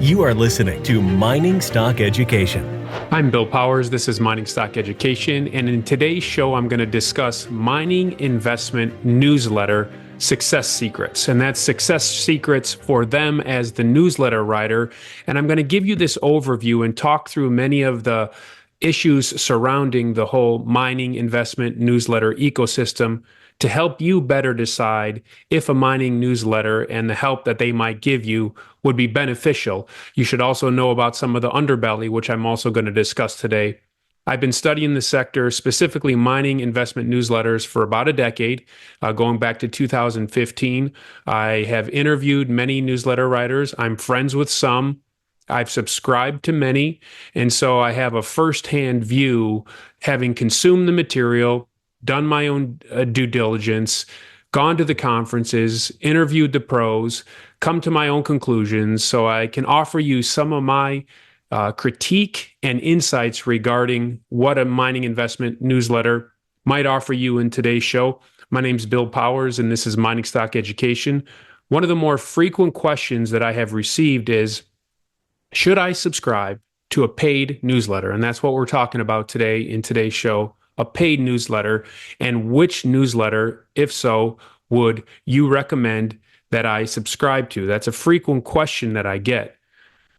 You are listening to Mining Stock Education. I'm Bill Powers. This is Mining Stock Education. And in today's show, I'm going to discuss mining investment newsletter success secrets. And that's success secrets for them as the newsletter writer. And I'm going to give you this overview and talk through many of the issues surrounding the whole mining investment newsletter ecosystem to help you better decide if a mining newsletter and the help that they might give you would be beneficial. You should also know about some of the underbelly, which I'm also going to discuss today. I've been studying the sector, specifically mining investment newsletters, for about a decade, going back to 2015. I have interviewed many newsletter writers. I'm friends with some. I've subscribed to many. And so I have a firsthand view, having consumed the material, done my own due diligence, gone to the conferences, interviewed the pros, come to my own conclusions, so I can offer you some of my critique and insights regarding what a mining investment newsletter might offer you in today's show. My name's Bill Powers, and this is Mining Stock Education. One of the more frequent questions that I have received is, should I subscribe to a paid newsletter? And that's what we're talking about today in today's show. A paid newsletter, and which newsletter, if so, would you recommend that I subscribe to? That's a frequent question that I get.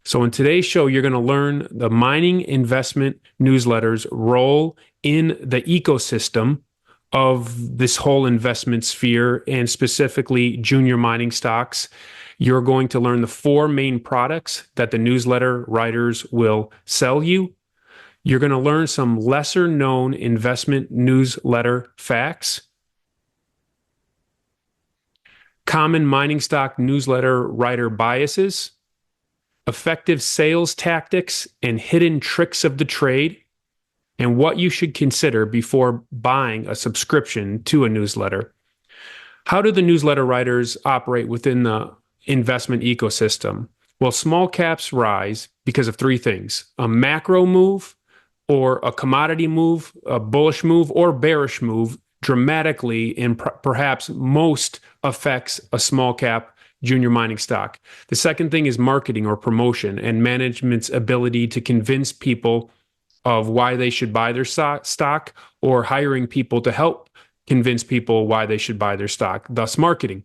So in today's show, you're going to learn the mining investment newsletter's role in the ecosystem of this whole investment sphere, and specifically junior mining stocks. You're going to learn the four main products that the newsletter writers will sell you. You're going to learn some lesser known investment newsletter facts, common mining stock newsletter writer biases, effective sales tactics and hidden tricks of the trade, and what you should consider before buying a subscription to a newsletter. How do the newsletter writers operate within the investment ecosystem? Well, small caps rise because of three things: a macro move, or a commodity move, a bullish move, or bearish move dramatically and perhaps most affects a small cap junior mining stock. The second thing is marketing or promotion and management's ability to convince people of why they should buy their stock, or hiring people to help convince people why they should buy their stock, thus marketing.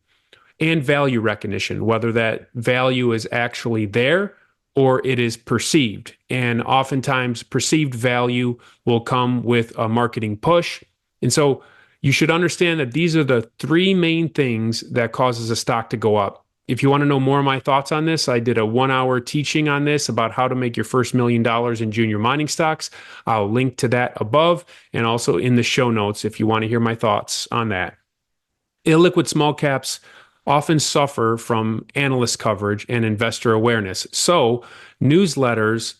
And value recognition, whether that value is actually there or it is perceived. And oftentimes perceived value will come with a marketing push. And so you should understand that these are the three main things that causes a stock to go up. If you want to know more of my thoughts on this, I did a 1-hour teaching on this about how to make your first $1 million in junior mining stocks. I'll link to that above and also in the show notes if you want to hear my thoughts on that. Illiquid small caps often suffer from analyst coverage and investor awareness. So newsletters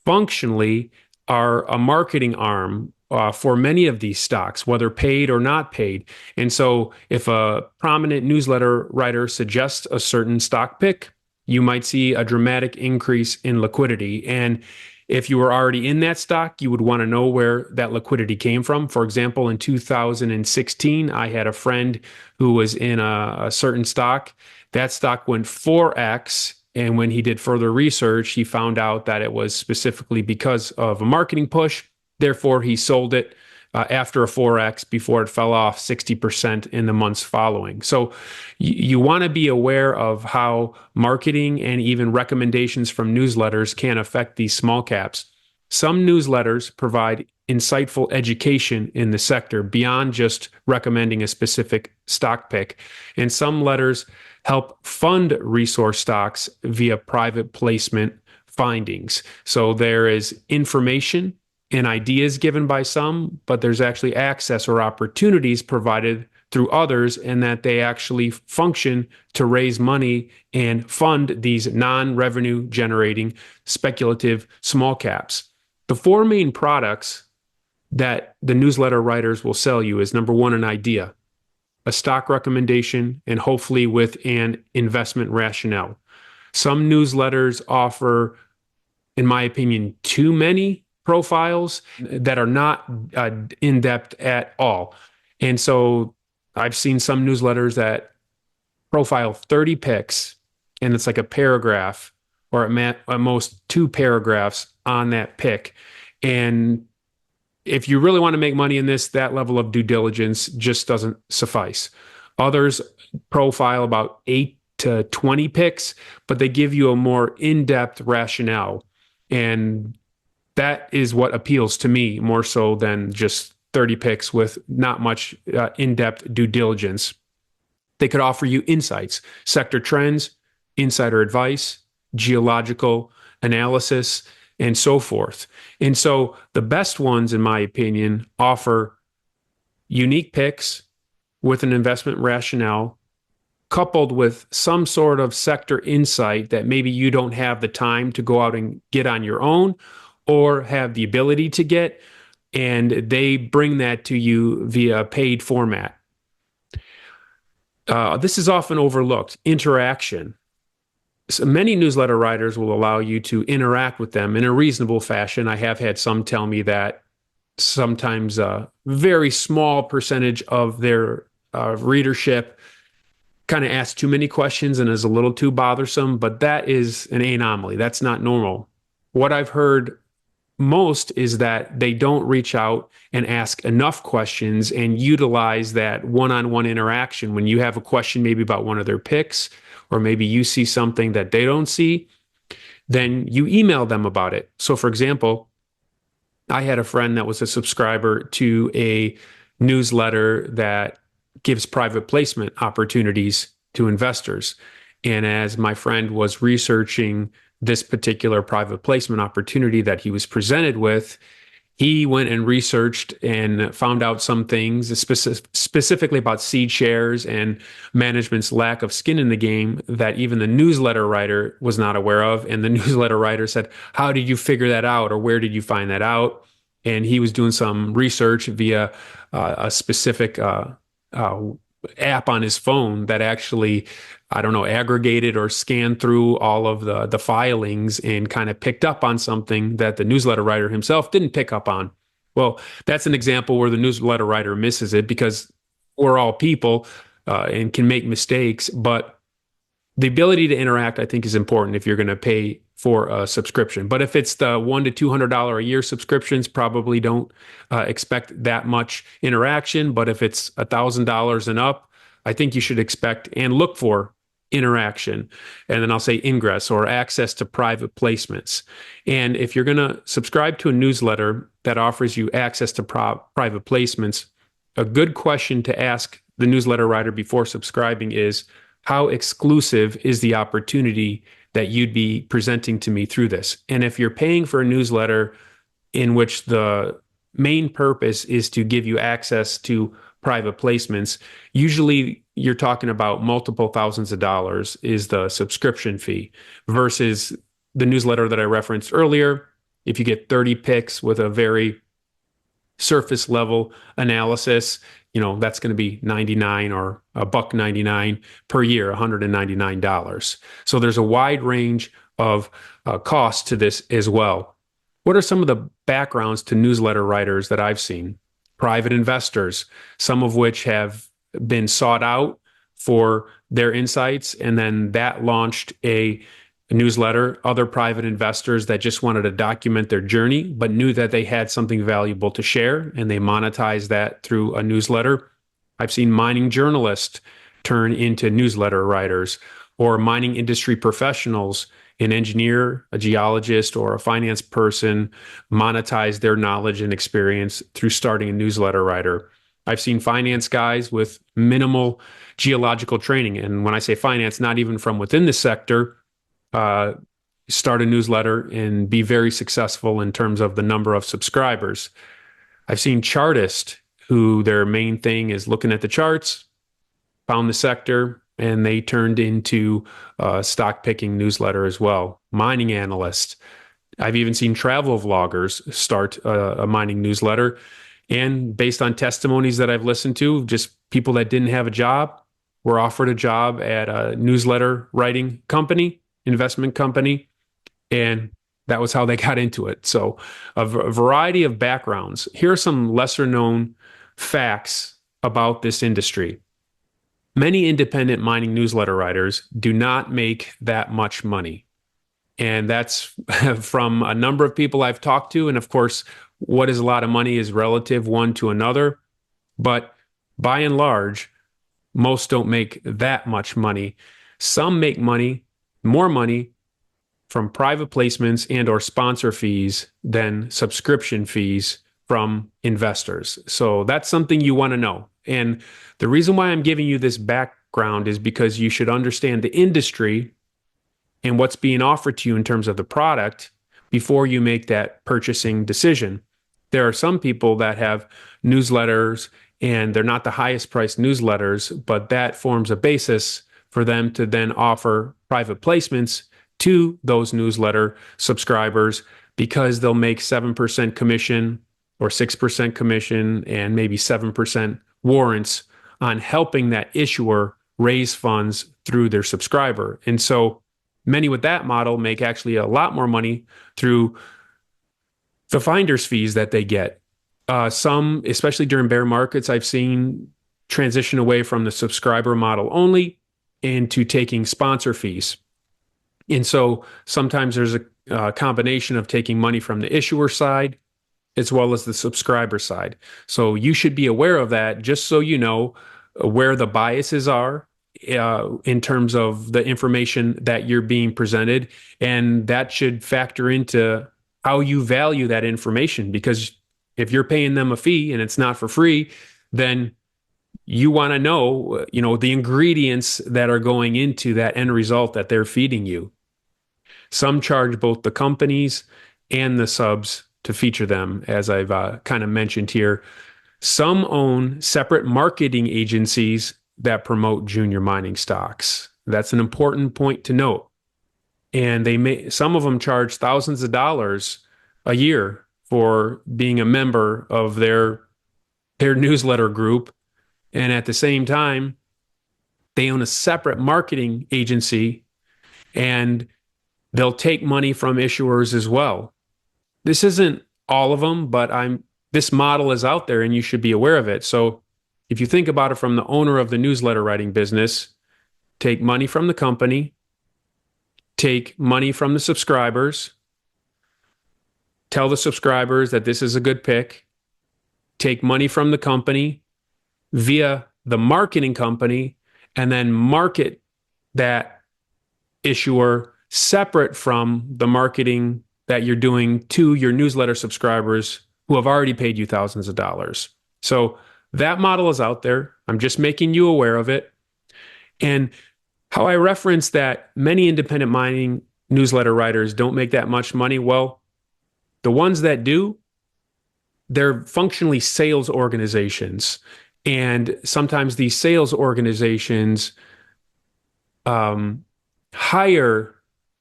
functionally are a marketing arm for many of these stocks, whether paid or not paid. And so if a prominent newsletter writer suggests a certain stock pick, you might see a dramatic increase in liquidity. And if you were already in that stock, you would want to know where that liquidity came from. For example, in 2016, I had a friend who was in a certain stock. That stock went 4x. And when he did further research, he found out that it was specifically because of a marketing push. Therefore, he sold it after a 4x before it fell off 60% in the months following. So you want to be aware of how marketing and even recommendations from newsletters can affect these small caps. Some newsletters provide insightful education in the sector beyond just recommending a specific stock pick. And some letters help fund resource stocks via private placement findings. So there is information and ideas given by some, but there's actually access or opportunities provided through others, and that they actually function to raise money and fund these non-revenue generating speculative small caps. The four main products that the newsletter writers will sell you is, number one, an idea, a stock recommendation, and hopefully with an investment rationale. Some newsletters offer, in my opinion, too many profiles that are not in-depth at all. And so I've seen some newsletters that profile 30 picks, and it's like a paragraph or at most 2 paragraphs on that pick. And if you really want to make money in this, that level of due diligence just doesn't suffice. Others profile about 8 to 20 picks, but they give you a more in-depth rationale. And that is what appeals to me more so than just 30 picks with not much in-depth due diligence. They could offer you insights, sector trends, insider advice, geological analysis, and so forth. And so the best ones, in my opinion, offer unique picks with an investment rationale coupled with some sort of sector insight that maybe you don't have the time to go out and get on your own or have the ability to get, and they bring that to you via paid format. This is often overlooked, interaction. So many newsletter writers will allow you to interact with them in a reasonable fashion. I have had some tell me that sometimes a very small percentage of their readership kind of asks too many questions and is a little too bothersome, but that is an anomaly. That's not normal. What I've heard most is that they don't reach out and ask enough questions and utilize that one-on-one interaction. When you have a question maybe about one of their picks, or maybe you see something that they don't see, then you email them about it. So for example, I had a friend that was a subscriber to a newsletter that gives private placement opportunities to investors. And as my friend was researching this particular private placement opportunity that he was presented with, he went and researched and found out some things specifically about seed shares and management's lack of skin in the game that even the newsletter writer was not aware of. And the newsletter writer said, "How did you figure that out? Or where did you find that out?" And he was doing some research via a specific app on his phone that actually, I don't know, aggregated or scanned through all of the filings and kind of picked up on something that the newsletter writer himself didn't pick up on. Well, that's an example where the newsletter writer misses it because we're all people and can make mistakes. But the ability to interact, I think, is important if you're going to pay for a subscription. But if it's the $100 to $200 a year subscriptions, probably don't expect that much interaction. But if it's $1,000 and up, I think you should expect and look for interaction. And then I'll say ingress or access to private placements. And if you're going to subscribe to a newsletter that offers you access to private placements, a good question to ask the newsletter writer before subscribing is, how exclusive is the opportunity that you'd be presenting to me through this? And if you're paying for a newsletter in which the main purpose is to give you access to private placements, usually you're talking about multiple thousands of dollars is the subscription fee versus the newsletter that I referenced earlier. If you get 30 picks with a very surface level analysis, that's going to be 99 or $1.99 per year, $199. So there's a wide range of costs to this as well. What are some of the backgrounds to newsletter writers that I've seen? Private investors, some of which have been sought out for their insights, and then that launched a newsletter. Other private investors that just wanted to document their journey, but knew that they had something valuable to share, and they monetized that through a newsletter. I've seen mining journalists turn into newsletter writers, or mining industry professionals, an engineer, a geologist, or a finance person monetize their knowledge and experience through starting a newsletter writer. I've seen finance guys with minimal geological training. And when I say finance, not even from within the sector, start a newsletter and be very successful in terms of the number of subscribers. I've seen chartists who their main thing is looking at the charts, found the sector, and they turned into a stock picking newsletter as well. Mining analysts. I've even seen travel vloggers start a mining newsletter. And based on testimonies that I've listened to, just people that didn't have a job were offered a job at a newsletter writing company, investment company, and that was how they got into it. So a variety of backgrounds. Here are some lesser known facts about this industry. Many independent mining newsletter writers do not make that much money. And that's from a number of people I've talked to. And of course, what is a lot of money is relative one to another. But by and large, most don't make that much money. Some make money, more money from private placements and or sponsor fees than subscription fees from investors. So that's something you want to know. And the reason why I'm giving you this background is because you should understand the industry and what's being offered to you in terms of the product before you make that purchasing decision. There are some people that have newsletters and they're not the highest priced newsletters, but that forms a basis for them to then offer private placements to those newsletter subscribers because they'll make 7% commission or 6% commission and maybe 7% warrants on helping that issuer raise funds through their subscriber. And so many with that model make actually a lot more money through the finder's fees that they get. Some, especially during bear markets, I've seen transition away from the subscriber model only into taking sponsor fees. And so sometimes there's a combination of taking money from the issuer side as well as the subscriber side. So you should be aware of that just so you know where the biases are in terms of the information that you're being presented. And that should factor into how you value that information, because if you're paying them a fee and it's not for free, then you want to know, the ingredients that are going into that end result that they're feeding you. Some charge both the companies and the subs to feature them, as I've kind of mentioned here. Some own separate marketing agencies that promote junior mining stocks. That's an important point to note. And some of them charge thousands of dollars a year for being a member of their newsletter group. And at the same time, they own a separate marketing agency and they'll take money from issuers as well. This isn't all of them, but this model is out there and you should be aware of it. So if you think about it from the owner of the newsletter writing business, take money from the company, take money from the subscribers, tell the subscribers that this is a good pick, take money from the company via the marketing company, and then market that issuer separate from the marketing that you're doing to your newsletter subscribers who have already paid you thousands of dollars. So that model is out there. I'm just making you aware of it. And how I reference that many independent mining newsletter writers don't make that much money. Well, the ones that do, they're functionally sales organizations. And sometimes these sales organizations hire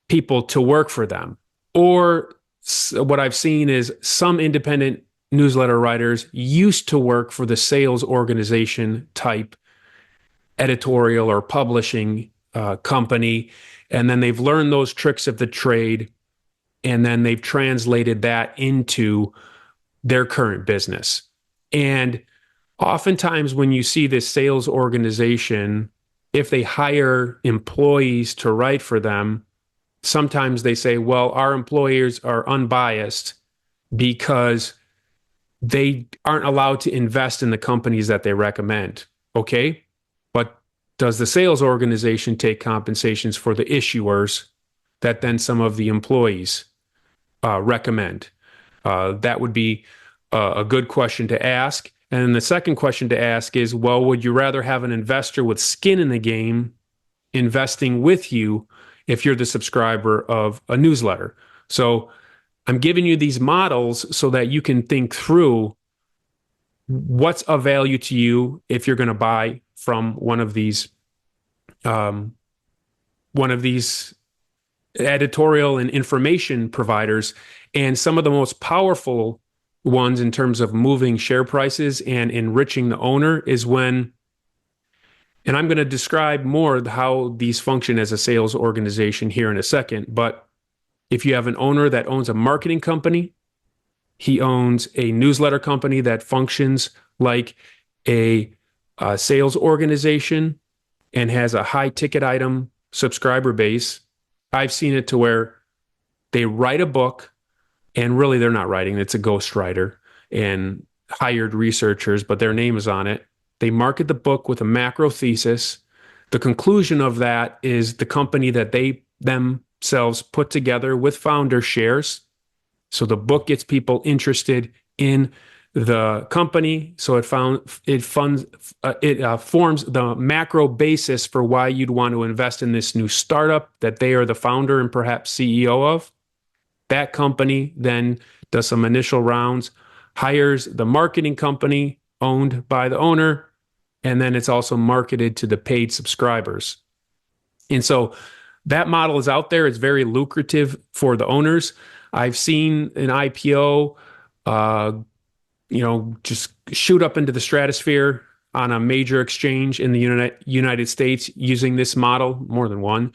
people to work for them. Or what I've seen is some independent newsletter writers used to work for the sales organization type editorial or publishing company, and then they've learned those tricks of the trade, and then they've translated that into their current business. And oftentimes when you see this sales organization, if they hire employees to write for them, sometimes they say, well, our employers are unbiased because they aren't allowed to invest in the companies that they recommend. Okay, but does the sales organization take compensations for the issuers that then some of the employees recommend? That would be a good question to ask. And then the second question to ask is, well, would you rather have an investor with skin in the game investing with you if you're the subscriber of a newsletter? So I'm giving you these models so that you can think through what's of value to you if you're going to buy from one of these editorial and information providers. And some of the most powerful ones in terms of moving share prices and enriching the owner is when, and I'm going to describe more how these function as a sales organization here in a second, but if you have an owner that owns a marketing company, he owns a newsletter company that functions like a sales organization and has a high ticket item subscriber base. I've seen it to where They write a book, and really they're not writing, it's a ghostwriter and hired researchers, but their name is on it. They market the book with a macro thesis. The conclusion of that is the company that they themselves put together with founder shares. So the book gets people interested in the company. So it forms the macro basis for why you'd want to invest in this new startup that they are the founder and perhaps CEO of. That company then does some initial rounds, hires the marketing company owned by the owner, and then it's also marketed to the paid subscribers. And so that model is out there. It's very lucrative for the owners. I've seen an IPO, just shoot up into the stratosphere on a major exchange in the United States using this model, more than one.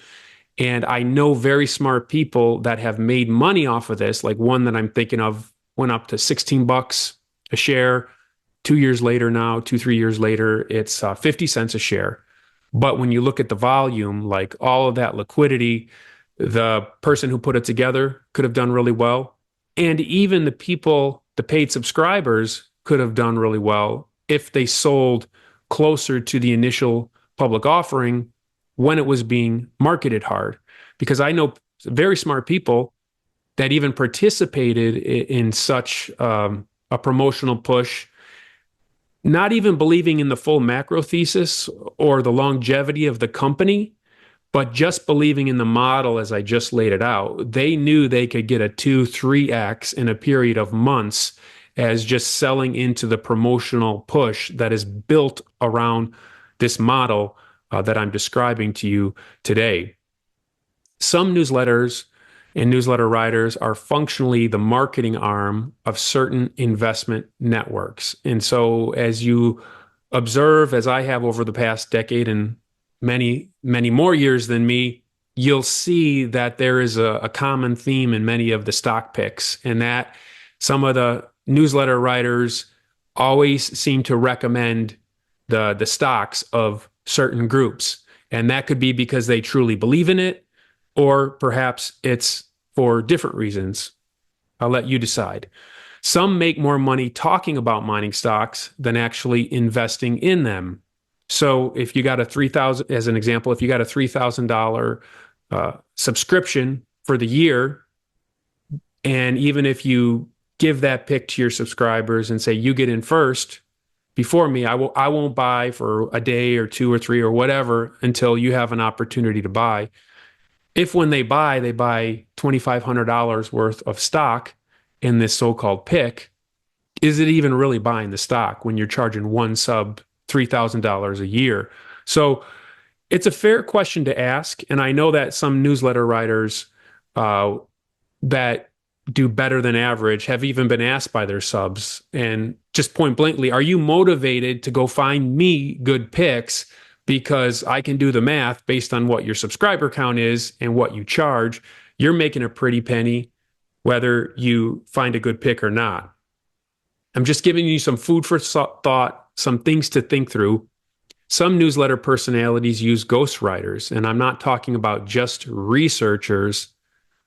And I know very smart people that have made money off of this. Like one that I'm thinking of went up to $16 a share. 2 years later now, 3 years later, it's 50 cents a share. But when you look at the volume, like all of that liquidity, the person who put it together could have done really well. And even the people, the paid subscribers, could have done really well if they sold closer to the initial public offering when it was being marketed hard. Because I know very smart people that even participated in such a promotional push, not even believing in the full macro thesis or the longevity of the company, but just believing in the model as I just laid it out. They knew they could get a 2-3x in a period of months as just selling into the promotional push that is built around this model that I'm describing to you today. Some newsletters and newsletter writers are functionally the marketing arm of certain investment networks. And so as you observe, as I have over the past decade and many, many more years than me, you'll see that there is a common theme in many of the stock picks, and that some of the newsletter writers always seem to recommend the stocks of certain groups. And that could be because they truly believe in it, or perhaps it's for different reasons. I'll let you decide. Some make more money talking about mining stocks than actually investing in them. So if you got a $3,000, as an example, if you got a $3,000 subscription for the year, and even if you give that pick to your subscribers and say, you get in first before me, I won't buy for a day or 2 or 3 or whatever until you have an opportunity to buy. If when they buy $2,500 worth of stock in this so-called pick, is it even really buying the stock when you're charging one sub $3,000 a year? So it's a fair question to ask. And I know that some newsletter writers that do better than average have even been asked by their subs, and just point blankly, are you motivated to go find me good picks because I can do the math based on what your subscriber count is and what you charge? You're making a pretty penny whether you find a good pick or not. I'm just giving you some food for thought, some things to think through. Some newsletter personalities use ghostwriters, and I'm not talking about just researchers,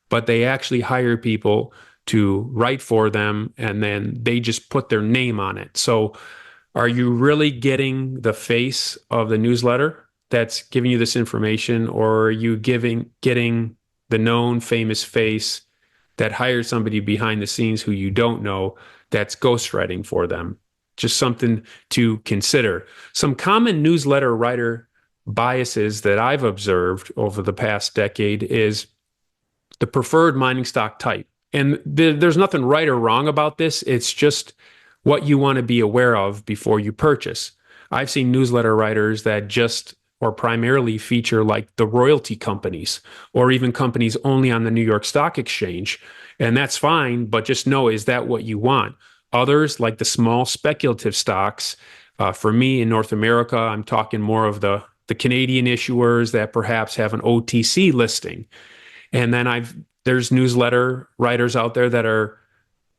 but they actually hire people to write for them, and then they just put their name on it. So are you really getting the face of the newsletter that's giving you this information, or are you getting the known famous face that hires somebody behind the scenes who you don't know that's ghostwriting for them? Just something to consider. Some common newsletter writer biases that I've observed over the past decade is the preferred mining stock type. And there's nothing right or wrong about this. It's just what you want to be aware of before you purchase. I've seen newsletter writers that just or primarily feature like the royalty companies or even companies only on the New York Stock Exchange. And that's fine, but just know, is that what you want? Others, like the small speculative stocks, for me in North America, I'm talking more of the Canadian issuers that perhaps have an OTC listing. And then there's newsletter writers out there that are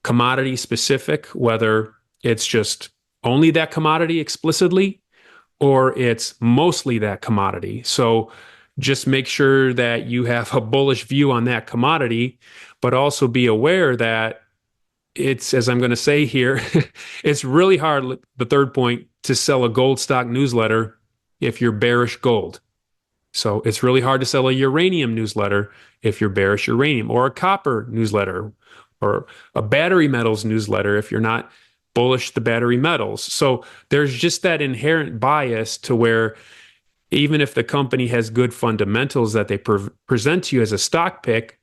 commodity specific, whether it's just only that commodity explicitly or it's mostly that commodity. So just make sure that you have a bullish view on that commodity, but also be aware that it's, as I'm going to say here, it's really hard, the third point, to sell a gold stock newsletter if you're bearish gold. So it's really hard to sell a uranium newsletter if you're bearish uranium, or a copper newsletter, or a battery metals newsletter if you're not bullish the battery metals. So there's just that inherent bias to where even if the company has good fundamentals that they present to you as a stock pick,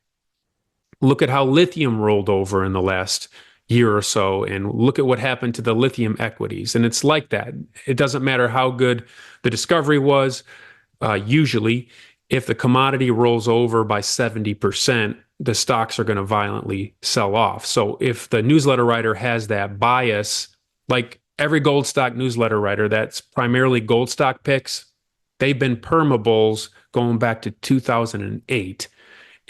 look at how lithium rolled over in the last year or so, and look at what happened to the lithium equities. And it's like that. It doesn't matter how good the discovery was. Usually, if the commodity rolls over by 70%, the stocks are going to violently sell off. So if the newsletter writer has that bias, like every gold stock newsletter writer that's primarily gold stock picks, they've been perma bulls going back to 2008.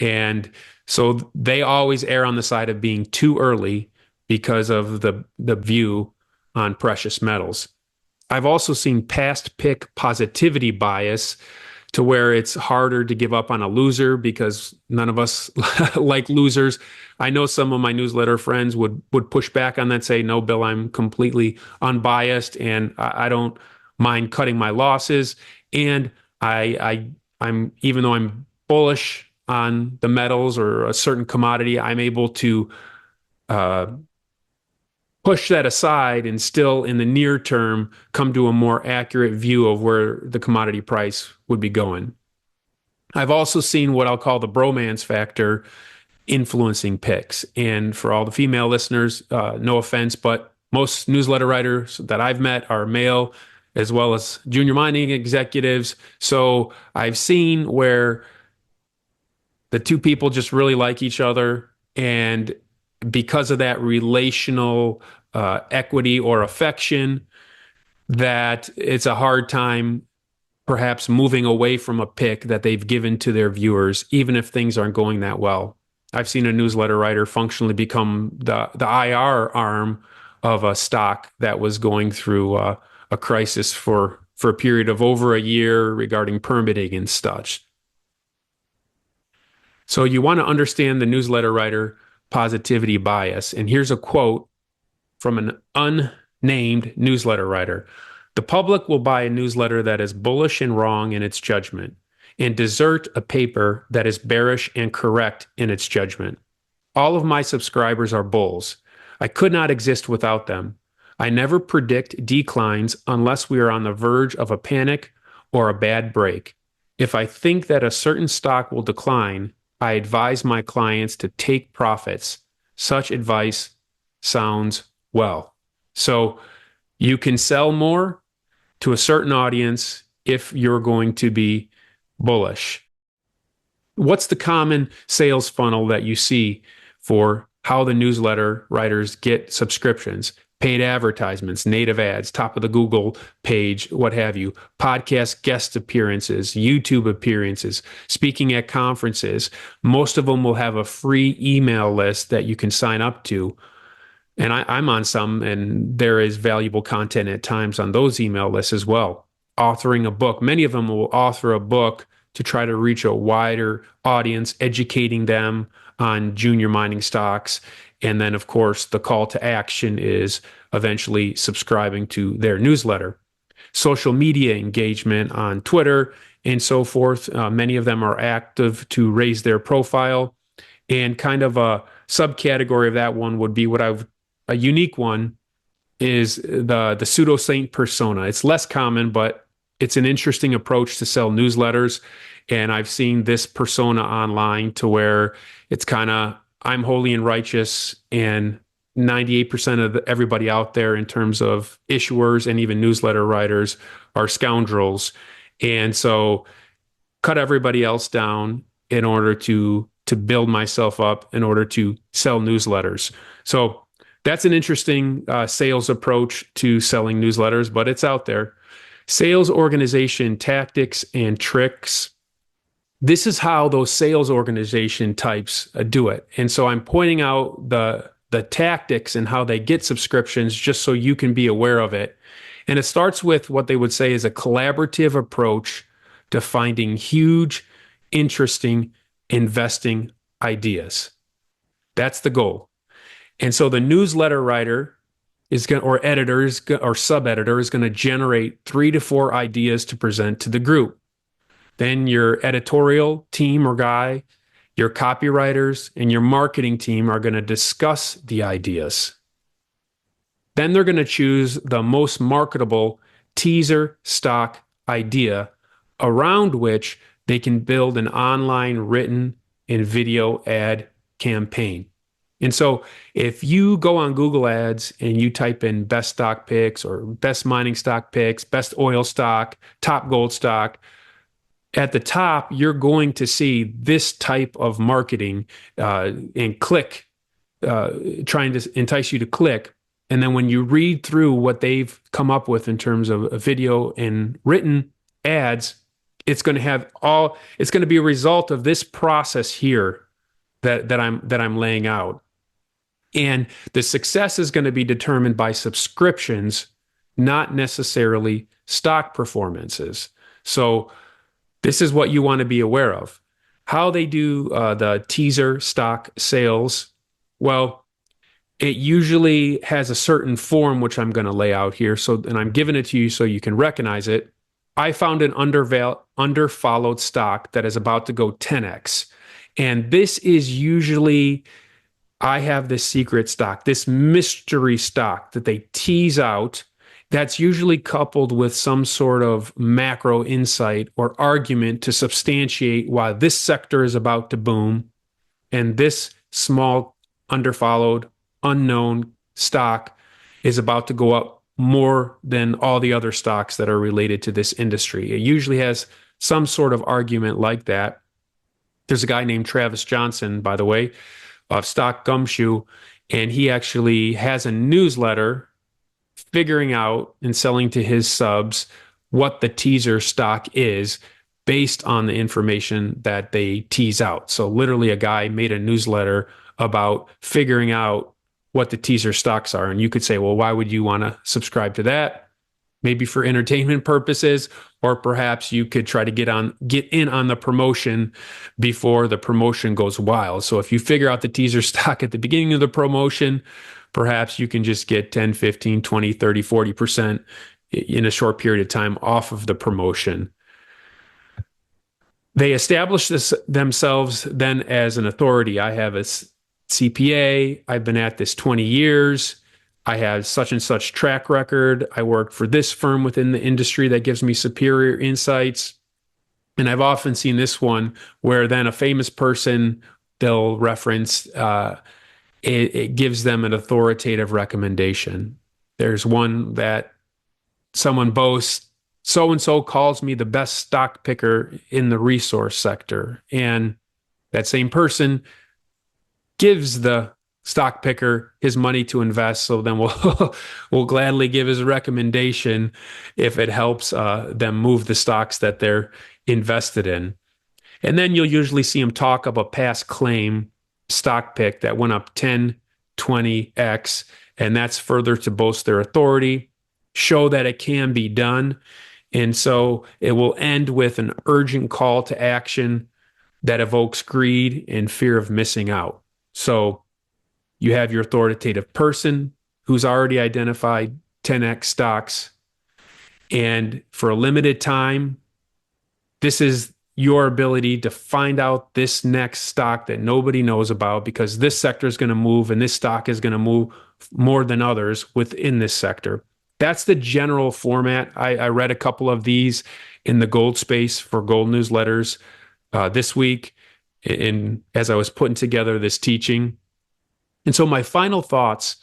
And so they always err on the side of being too early because of the view on precious metals. I've also seen past pick positivity bias to where it's harder to give up on a loser because none of us like losers. I know some of my newsletter friends would push back on that, say, no, Bill, I'm completely unbiased and I don't mind cutting my losses. And I'm even though I'm bullish on the metals or a certain commodity, I'm able to push that aside and still in the near term come to a more accurate view of where the commodity price would be going. I've also seen what I'll call the bromance factor influencing picks. And for all the female listeners, no offense, but most newsletter writers that I've met are male, as well as junior mining executives. So I've seen where the two people just really like each other, and because of that relational equity or affection, that it's a hard time perhaps moving away from a pick that they've given to their viewers, even if things aren't going that well. I've seen a newsletter writer functionally become the IR arm of a stock that was going through a crisis for a period of over a year regarding permitting and such. So you want to understand the newsletter writer positivity bias. And here's a quote from an unnamed newsletter writer. The public will buy a newsletter that is bullish and wrong in its judgment, and desert a paper that is bearish and correct in its judgment. All of my subscribers are bulls. I could not exist without them. I never predict declines unless we are on the verge of a panic or a bad break. If I think that a certain stock will decline, I advise my clients to take profits. Such advice sounds well. So you can sell more to a certain audience if you're going to be bullish. What's the common sales funnel that you see for how the newsletter writers get subscriptions? Paid advertisements, native ads, top of the Google page, what have you, podcast guest appearances, YouTube appearances, speaking at conferences. Most of them will have a free email list that you can sign up to. And I'm on some, and there is valuable content at times on those email lists as well. Authoring a book. Many of them will author a book to try to reach a wider audience, educating them on junior mining stocks. And then, of course, the call to action is eventually subscribing to their newsletter. Social media engagement on Twitter and so forth. Many of them are active to raise their profile. And kind of a subcategory of that one would be a unique one is the pseudo saint persona. It's less common, but it's an interesting approach to sell newsletters. And I've seen this persona online to where it's kind of, I'm holy and righteous, and 98% of everybody out there in terms of issuers and even newsletter writers are scoundrels. And so cut everybody else down in order to build myself up in order to sell newsletters. So that's an interesting sales approach to selling newsletters, but it's out there. Sales organization tactics and tricks. This is how those sales organization types do it. And so I'm pointing out the tactics and how they get subscriptions just so you can be aware of it. And it starts with what they would say is a collaborative approach to finding huge, interesting investing ideas. That's the goal. And so the newsletter writer is going, or editors or sub-editor is going to generate 3 to 4 ideas to present to the group. Then your editorial team or guy, your copywriters, and your marketing team are going to discuss the ideas. Then they're going to choose the most marketable teaser stock idea around which they can build an online written and video ad campaign. And so if you go on Google Ads and you type in best stock picks or best mining stock picks, best oil stock, top gold stock, at the top, you're going to see this type of marketing and click, trying to entice you to click. And then when you read through what they've come up with in terms of a video and written ads, it's going to be a result of this process here that I'm laying out. And the success is going to be determined by subscriptions, not necessarily stock performances. So this is what you want to be aware of. How they do the teaser stock sales, well, it usually has a certain form, which I'm going to lay out here. And I'm giving it to you so you can recognize it. I found an underfollowed stock that is about to go 10x. And this is usually, I have this secret stock, this mystery stock that they tease out. That's usually coupled with some sort of macro insight or argument to substantiate why this sector is about to boom and this small, underfollowed, unknown stock is about to go up more than all the other stocks that are related to this industry. It usually has some sort of argument like that. There's a guy named Travis Johnson, by the way, of Stock Gumshoe, and he actually has a newsletter figuring out and selling to his subs what the teaser stock is based on the information that they tease out. So literally a guy made a newsletter about figuring out what the teaser stocks are. And you could say, well, why would you want to subscribe to that? Maybe for entertainment purposes, or perhaps you could try to get in on the promotion before the promotion goes wild. So if you figure out the teaser stock at the beginning of the promotion, perhaps you can just get 10, 15, 20, 30, 40% in a short period of time off of the promotion. They establish themselves then as an authority. I have a CPA. I've been at this 20 years. I have such and such track record. I work for this firm within the industry that gives me superior insights. And I've often seen this one where then a famous person, they'll reference, it gives them an authoritative recommendation. There's one that someone boasts, so-and-so calls me the best stock picker in the resource sector. And that same person gives the stock picker his money to invest. So then we'll gladly give his recommendation if it helps them move the stocks that they're invested in. And then you'll usually see him talk of a past claim stock pick that went up 10, 20x, and that's further to boast their authority, show that it can be done. And so it will end with an urgent call to action that evokes greed and fear of missing out. So you have your authoritative person who's already identified 10x stocks. And for a limited time, this is your ability to find out this next stock that nobody knows about, because this sector is going to move and this stock is going to move more than others within this sector. That's the general format. I read a couple of these in the gold space for gold newsletters this week as I was putting together this teaching. And so my final thoughts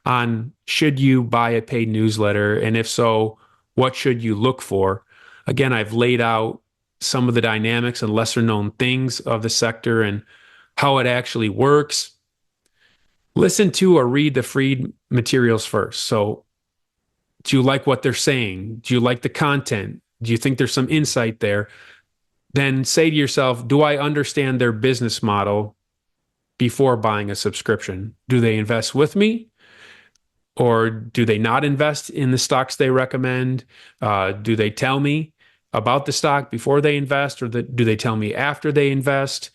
on should you buy a paid newsletter, and if so, what should you look for? Again, I've laid out some of the dynamics and lesser known things of the sector and how it actually works. Listen to or read the free materials first. So do you like what they're saying? Do you like the content? Do you think there's some insight there? Then say to yourself, do I understand their business model before buying a subscription? Do they invest with me? Or do they not invest in the stocks they recommend? Do they tell me? about the stock before they invest, or do they tell me after they invest?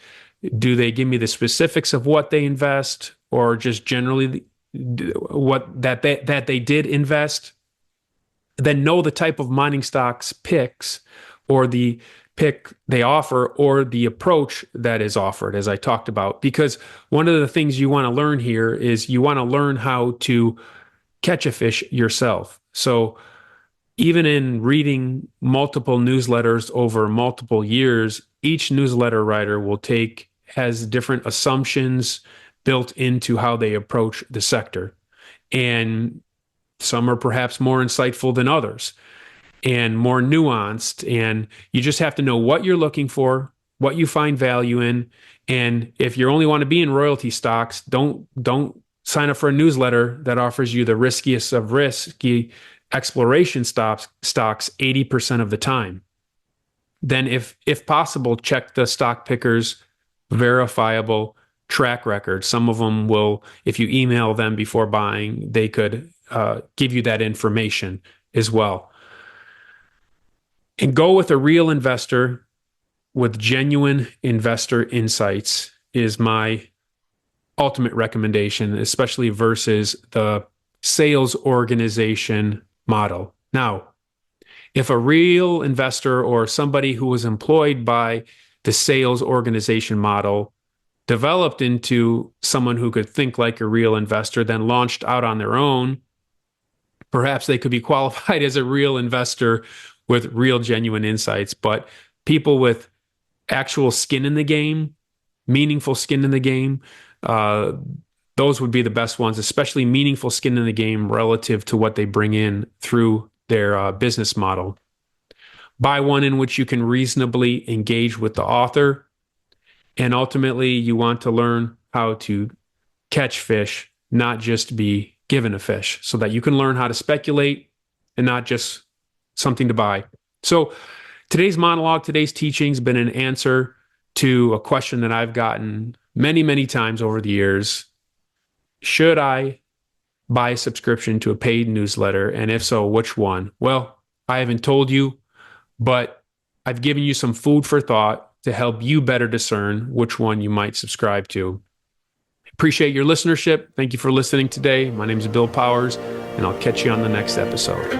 Do they give me the specifics of what they invest, or just generally what that they did invest? Then know the type of mining stocks picks, or the pick they offer, or the approach that is offered, as I talked about. Because one of the things you want to learn here is you want to learn how to catch a fish yourself. So even in reading multiple newsletters over multiple years, each newsletter writer has different assumptions built into how they approach the sector. And some are perhaps more insightful than others and more nuanced. And you just have to know what you're looking for, what you find value in. And if you only want to be in royalty stocks, don't sign up for a newsletter that offers you the riskiest of risky exploration stocks 80% of the time. Then if possible, check the stock picker's verifiable track record. Some of them will, if you email them before buying, they could give you that information as well. And go with a real investor with genuine investor insights is my ultimate recommendation, especially versus the sales organization model. Now, if a real investor or somebody who was employed by the sales organization model developed into someone who could think like a real investor, then launched out on their own, perhaps they could be qualified as a real investor with real genuine insights. But people with actual skin in the game, meaningful skin in the game, those would be the best ones, especially meaningful skin in the game relative to what they bring in through their business model. Buy one in which you can reasonably engage with the author. And ultimately, you want to learn how to catch fish, not just be given a fish, so that you can learn how to speculate and not just something to buy. So today's monologue, today's teaching has been an answer to a question that I've gotten many, many times over the years. Should I buy a subscription to a paid newsletter? And if so, which one? Well, I haven't told you, but I've given you some food for thought to help you better discern which one you might subscribe to. Appreciate your listenership. Thank you for listening today. My name is Bill Powers, and I'll catch you on the next episode.